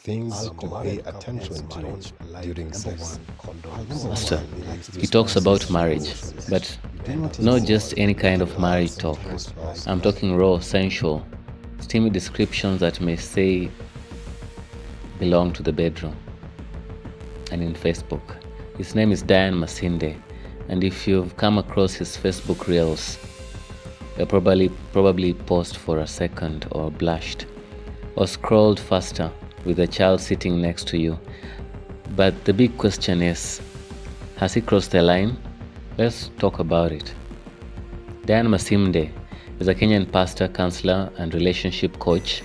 Things to pay attention to during sex. Pastor, he talks about marriage, but not just any kind of marriage talk. I'm talking raw, sensual, steamy descriptions that may say belong to the bedroom and in Facebook. His name is Diane Masinde, and if you've come across his Facebook reels, you'll probably paused for a second or blushed or scrolled faster with a child sitting next to you. But the big question is, has he crossed the line? Let's talk about it. Diane Masinde is a Kenyan pastor, counselor, and relationship coach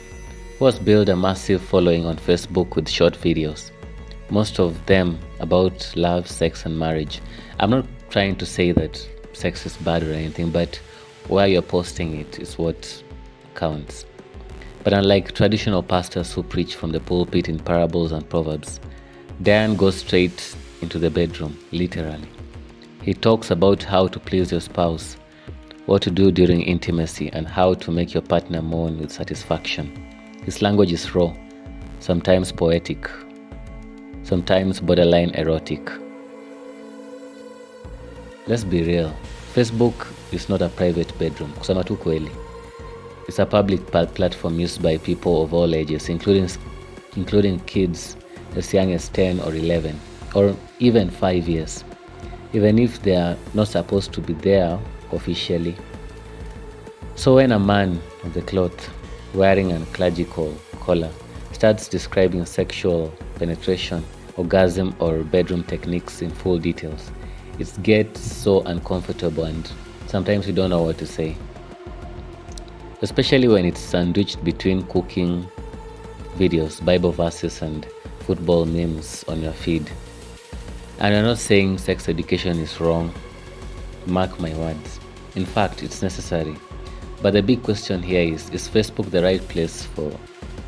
who has built a massive following on Facebook with short videos, most of them about love, sex, and marriage. I'm not trying to say that sex is bad or anything, but where you're posting it is what counts. But unlike traditional pastors who preach from the pulpit in parables and proverbs, Diane goes straight into the bedroom, literally. He talks about how to please your spouse, what to do during intimacy, and how to make your partner mourn with satisfaction. His language is raw, sometimes poetic, sometimes borderline erotic. Let's be real. Facebook is not a private bedroom. Kusema tu kweli. It's a public platform used by people of all ages, including kids as young as 10 or 11, or even 5 years, even if they are not supposed to be there officially. So when a man of the cloth, wearing a clerical collar, starts describing sexual penetration, orgasm, or bedroom techniques in full details, it gets so uncomfortable and sometimes we don't know what to say. Especially when it's sandwiched between cooking videos, Bible verses, and football memes on your feed. And I'm not saying sex education is wrong, mark my words. In fact, it's necessary. But the big question here is Facebook the right place for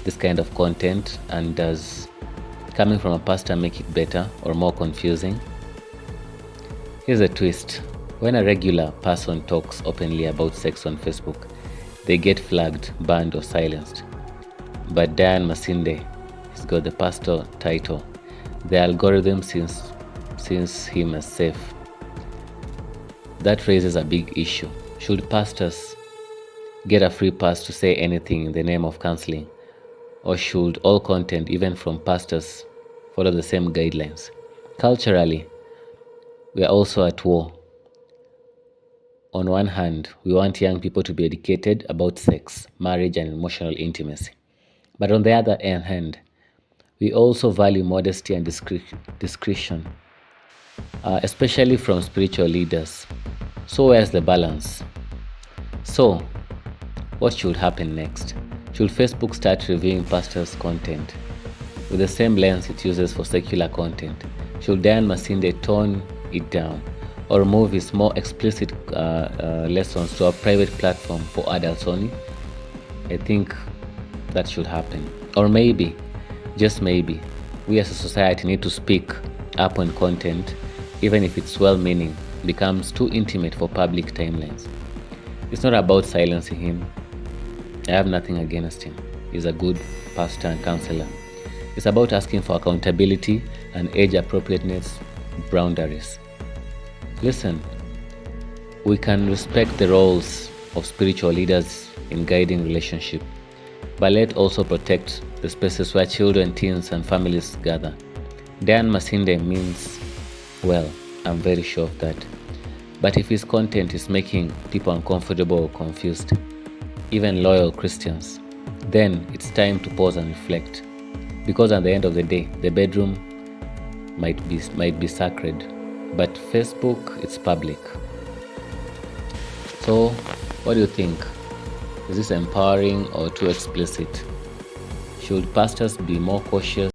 this kind of content? And does coming from a pastor make it better or more confusing? Here's a twist. When a regular person talks openly about sex on Facebook, they get flagged, banned, or silenced. But Diane Masinde, he's got the pastor title. The algorithm sees him as safe. That raises a big issue. Should pastors get a free pass to say anything in the name of counseling? Or should all content, even from pastors, follow the same guidelines? Culturally, we are also at war. On one hand, we want young people to be educated about sex, marriage, and emotional intimacy. But on the other hand, we also value modesty and discretion, especially from spiritual leaders. So where's the balance? So, what should happen next? Should Facebook start reviewing pastors' content with the same lens it uses for secular content? Should Diane Masinde tone it down or move his more explicit lessons to a private platform for adults only? I think that should happen. Or maybe, just maybe, we as a society need to speak up when content, even if it's well-meaning, becomes too intimate for public timelines. It's not about silencing him. I have nothing against him. He's a good pastor and counselor. It's about asking for accountability and age appropriateness boundaries. Listen, we can respect the roles of spiritual leaders in guiding relationship, but let's also protect the spaces where children, teens, and families gather. Diane Masinde means well, I'm very sure of that. But if his content is making people uncomfortable or confused, even loyal Christians, then it's time to pause and reflect. Because at the end of the day, the bedroom might be sacred, but Facebook, it's public. So, what do you think? Is this empowering or too explicit? Should pastors be more cautious